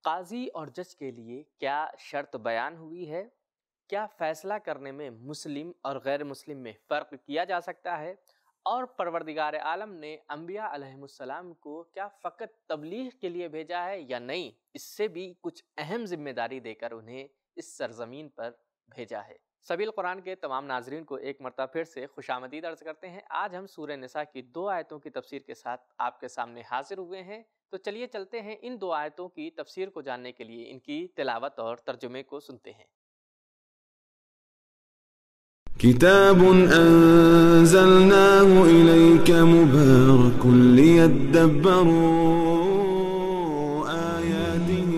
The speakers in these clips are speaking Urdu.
قاضی اور جج کے لیے کیا شرط بیان ہوئی ہے؟ کیا فیصلہ کرنے میں مسلم اور غیر مسلم میں فرق کیا جا سکتا ہے؟ اور پروردگار عالم نے انبیاء علیہ السلام کو کیا فقط تبلیغ کے لیے بھیجا ہے یا نہیں؟ اس سے بھی کچھ اہم ذمہ داری دے کر انہیں اس سرزمین پر بھیجا ہے۔ سبیل قرآن کے تمام ناظرین کو ایک مرتبہ پھر سے خوش آمدید عرض کرتے ہیں۔ آج ہم سورہ نساء کی 2 آیتوں کی تفسیر کے ساتھ آپ کے سامنے حاضر ہوئے ہیں، تو چلیے چلتے ہیں ان 2 آیتوں کی تفسیر کو جاننے کے لیے ان کی تلاوت اور ترجمے کو سنتے ہیں۔ کتاب انزلناه الیک مبارک لیدبروا آیاته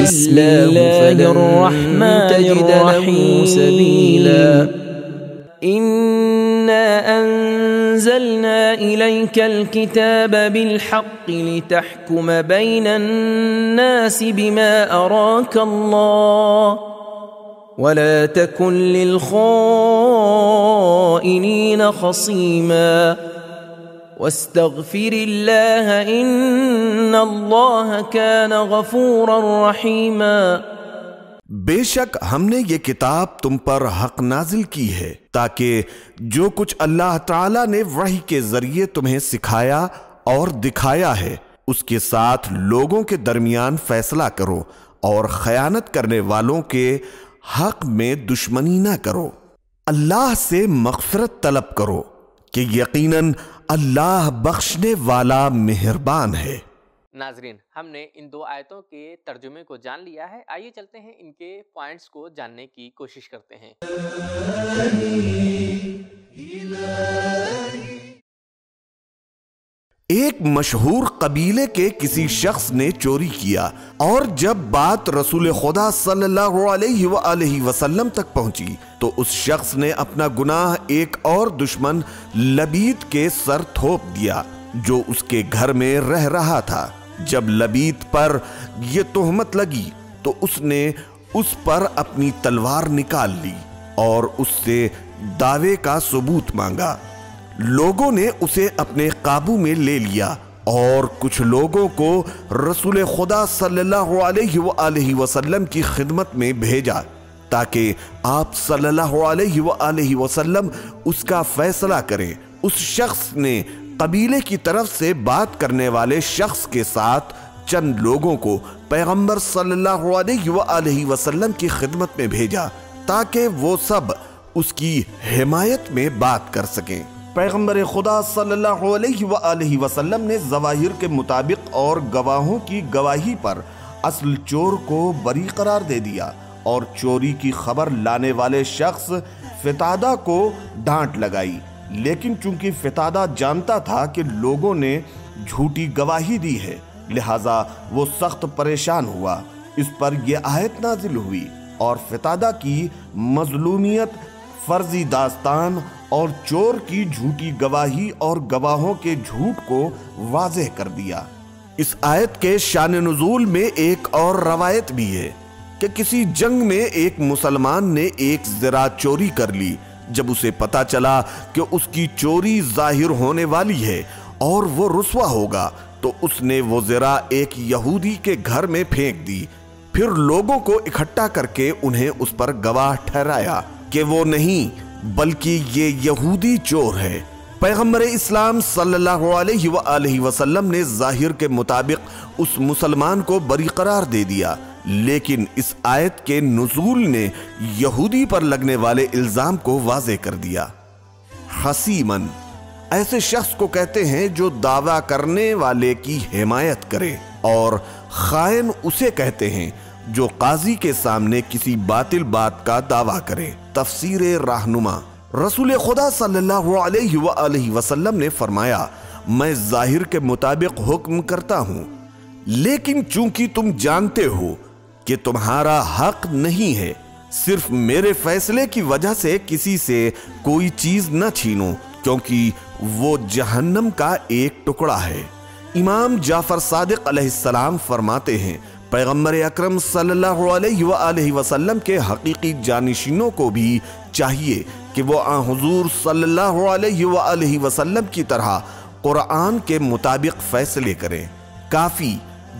بسم الله الرحمن الرحيم سبيلا إنا أنزلنا إليك الكتاب بالحق لتحكم بين الناس بما أراك الله ولا تكن للخائنين خصيما واستغفر الله إن الله كان غفورا رحيما۔ بے شک ہم نے یہ کتاب تم پر حق نازل کی ہے تاکہ جو کچھ اللہ تعالیٰ نے وحی کے ذریعے تمہیں سکھایا اور دکھایا ہے اس کے ساتھ لوگوں کے درمیان فیصلہ کرو اور خیانت کرنے والوں کے حق میں دشمنی نہ کرو۔ اللہ سے مغفرت طلب کرو کہ یقیناً اللہ بخشنے والا مہربان ہے۔ ناظرین، ہم نے ان 2 آیتوں کے ترجمے کو جان لیا ہے، آئیے چلتے ہیں ان کے پوائنٹس کو جاننے کی کوشش کرتے ہیں۔ ایک مشہور قبیلے کے کسی شخص نے چوری کیا اور جب بات رسول خدا صلی اللہ علیہ وآلہ وسلم تک پہنچی تو اس شخص نے اپنا گناہ ایک اور دشمن لبید کے سر تھوپ دیا جو اس کے گھر میں رہ رہا تھا۔ جب لبید پر یہ تہمت لگی تو اس نے اس پر اپنی تلوار نکال لی اور اس سے دعوے کا ثبوت مانگا۔ لوگوں نے اسے اپنے قابو میں لے لیا اور کچھ لوگوں کو رسول خدا صلی اللہ علیہ وآلہ وسلم کی خدمت میں بھیجا تاکہ آپ صلی اللہ علیہ وآلہ وسلم اس کا فیصلہ کریں۔ اس شخص نے قبیلے کی طرف سے بات کرنے والے شخص کے ساتھ چند لوگوں کو پیغمبر صلی اللہ علیہ وآلہ وسلم کی خدمت میں بھیجا تاکہ وہ سب اس کی حمایت میں بات کر سکیں۔ پیغمبر خدا صلی اللہ علیہ وآلہ وسلم نے ظواہر کے مطابق اور گواہوں کی گواہی پر اصل چور کو بری قرار دے دیا اور چوری کی خبر لانے والے شخص فتادہ کو ڈانٹ لگائی، لیکن چونکہ فتادہ جانتا تھا کہ لوگوں نے جھوٹی گواہی دی ہے لہٰذا وہ سخت پریشان ہوا۔ اس پر یہ آیت نازل ہوئی اور فتادہ کی مظلومیت، فرضی داستان اور چور کی جھوٹی گواہی اور گواہوں کے جھوٹ کو واضح کر دیا۔ اس آیت کے شان نزول میں ایک اور روایت بھی ہے کہ کسی جنگ میں ایک مسلمان نے ایک زرہ چوری کر لی۔ جب اسے پتا چلا کہ اس کی چوری ظاہر ہونے والی ہے اور وہ رسوا ہوگا تو اس نے وہ زرہ ایک یہودی کے گھر میں پھینک دی، پھر لوگوں کو اکٹھا کر کے انہیں اس پر گواہ ٹھہرایا کہ وہ نہیں بلکہ یہ یہودی چور ہے۔ پیغمبر اسلام صلی اللہ علیہ وآلہ وسلم نے ظاہر کے مطابق اس مسلمان کو بری قرار دے دیا، لیکن اس آیت کے نزول نے یہودی پر لگنے والے الزام کو واضح کر دیا۔ حسیمن ایسے شخص کو کہتے ہیں جو دعویٰ کرنے والے کی حمایت کرے، اور خائن اسے کہتے ہیں جو قاضی کے سامنے کسی باطل بات کا دعویٰ کرے۔ تفسیر رہنما۔ رسول خدا صلی اللہ علیہ وآلہ وسلم نے فرمایا، میں ظاہر کے مطابق حکم کرتا ہوں، لیکن چونکہ تم جانتے ہو کہ تمہارا حق نہیں ہے، صرف میرے فیصلے کی وجہ سے کسی سے کوئی چیز نہ چھینو، کیونکہ وہ جہنم کا ایک ٹکڑا ہے۔ امام جعفر صادق علیہ السلام فرماتے ہیں، پیغمبر اکرم صلی اللہ علیہ وآلہ وسلم کے حقیقی جانشینوں کو بھی چاہیے کہ وہ آن حضور صلی اللہ علیہ وآلہ وسلم کی طرح قرآن کے مطابق فیصلے کریں۔ کافی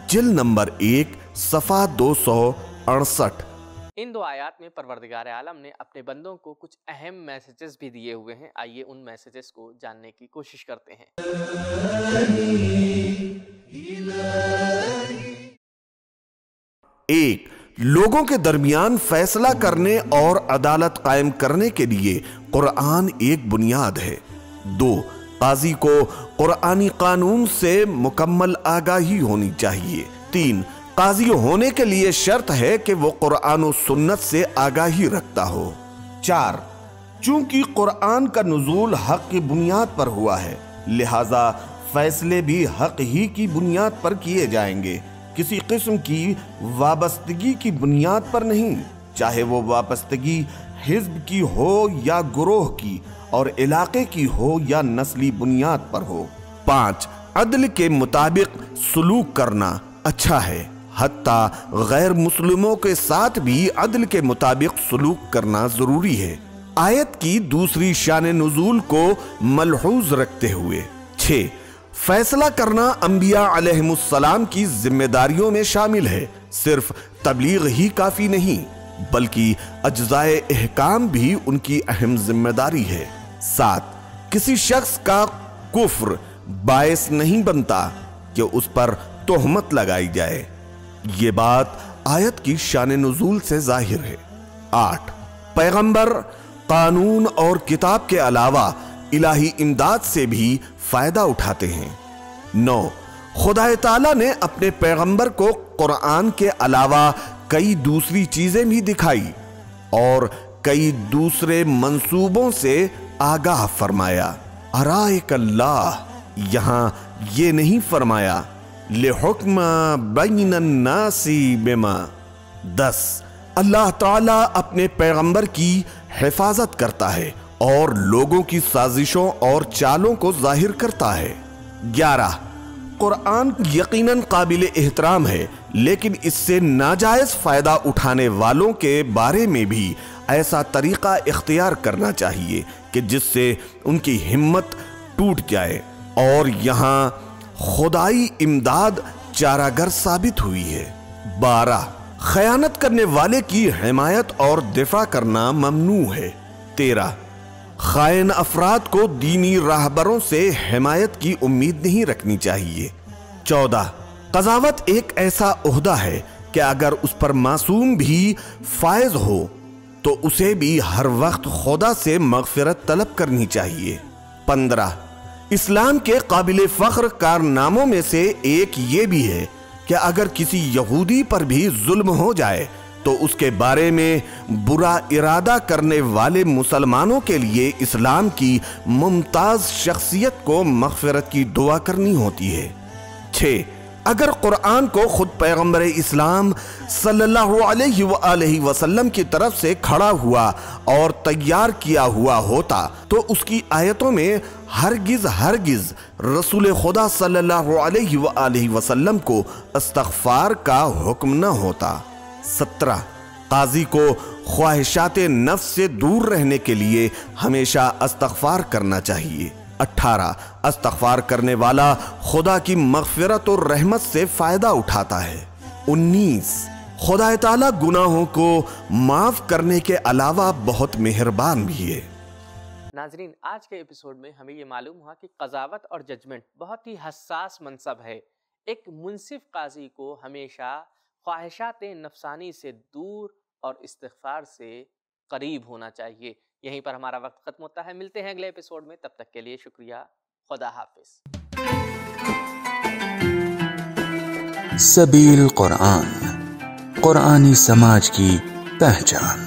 جلد نمبر 1 صفحہ 268۔ ان 2 آیات میں پروردگار عالم نے اپنے بندوں کو کچھ اہم میسیجز بھی دیے ہوئے ہیں، آئیے ان میسیجز کو جاننے کی کوشش کرتے ہیں۔ 1. لوگوں کے درمیان فیصلہ کرنے اور عدالت قائم کرنے کے لیے قرآن ایک بنیاد ہے۔ 2. قاضی کو قرآنی قانون سے مکمل آگاہی ہونی چاہیے۔ 3. قاضی ہونے کے لیے شرط ہے کہ وہ قرآن و سنت سے آگاہی رکھتا ہو۔ 4. چونکہ قرآن کا نزول حق کی بنیاد پر ہوا ہے، لہذا فیصلے بھی حق ہی کی بنیاد پر کیے جائیں گے، کسی قسم کی وابستگی کی بنیاد پر نہیں، چاہے وہ وابستگی حزب کی ہو یا گروہ کی، اور علاقے کی ہو یا نسلی بنیاد پر ہو۔ 5. عدل کے مطابق سلوک کرنا اچھا ہے، حتیٰ غیر مسلموں کے ساتھ بھی عدل کے مطابق سلوک کرنا ضروری ہے۔ آیت کی دوسری شان نزول کو ملحوظ رکھتے ہوئے 6. فیصلہ کرنا انبیاء علیہم السلام کی ذمہ داریوں میں شامل ہے، صرف تبلیغ ہی کافی نہیں بلکہ اجزائے احکام بھی ان کی اہم ذمہ داری ہے۔ 7. کسی شخص کا کفر باعث نہیں بنتا کہ اس پر تہمت لگائی جائے، یہ بات آیت کی شان نزول سے ظاہر ہے۔ 8. پیغمبر قانون اور کتاب کے علاوہ الہی امداد سے بھی فائدہ اٹھاتے ہیں۔ 9. خدا تعالیٰ نے اپنے پیغمبر کو قرآن کے علاوہ کئی دوسری چیزیں بھی دکھائی اور کئی دوسرے منصوبوں سے آگاہ فرمایا۔ ارائک اللہ، یہاں یہ نہیں فرمایا لحکم بین الناس بما۔ 10. اللہ تعالیٰ اپنے پیغمبر کی حفاظت کرتا ہے اور لوگوں کی سازشوں اور چالوں کو ظاہر کرتا ہے۔ 11. قرآن یقیناً قابل احترام ہے، لیکن اس سے ناجائز فائدہ اٹھانے والوں کے بارے میں بھی ایسا طریقہ اختیار کرنا چاہیے کہ جس سے ان کی ہمت ٹوٹ جائے، اور یہاں خدائی امداد چارہ گر ثابت ہوئی ہے۔ 12. خیانت کرنے والے کی حمایت اور دفاع کرنا ممنوع ہے۔ 13. خائن افراد کو دینی راہبروں سے حمایت کی امید نہیں رکھنی چاہیے۔ 14. قضاوت ایک ایسا عہدہ ہے کہ اگر اس پر معصوم بھی فائز ہو تو اسے بھی ہر وقت خدا سے مغفرت طلب کرنی چاہیے۔ 15. اسلام کے قابل فخر کارناموں میں سے ایک یہ بھی ہے کہ اگر کسی یہودی پر بھی ظلم ہو جائے تو اس کے بارے میں برا ارادہ کرنے والے مسلمانوں کے لیے اسلام کی ممتاز شخصیت کو مغفرت کی دعا کرنی ہوتی ہے۔ 6. اگر قرآن کو خود پیغمبر اسلام صلی اللہ علیہ وآلہ وسلم کی طرف سے کھڑا ہوا اور تیار کیا ہوا ہوتا تو اس کی آیتوں میں ہرگز رسول خدا صلی اللہ علیہ وآلہ وسلم کو استغفار کا حکم نہ ہوتا۔ 17. قاضی کو خواہشات نفس سے دور رہنے کے لیے ہمیشہ استغفار کرنا چاہیے۔ 18. استغفار کرنے والا خدا کی مغفرت اور رحمت سے فائدہ اٹھاتا ہے۔ 19. خدا تعالیٰ گناہوں کو معاف کرنے کے علاوہ بہت مہربان بھی ہے۔ ناظرین، آج کے ایپیسوڈ میں ہمیں یہ معلوم ہوا کہ قضاوت اور ججمنٹ بہت ہی حساس منصب ہے۔ ایک منصف قاضی کو ہمیشہ خواہشات نفسانی سے دور اور استغفار سے قریب ہونا چاہیے۔ یہیں پر ہمارا وقت ختم ہوتا ہے، ملتے ہیں اگلے ایپیسوڈ میں، تب تک کے لیے شکریہ، خدا حافظ۔ سبیل قرآن، قرآنی سماج کی پہچان۔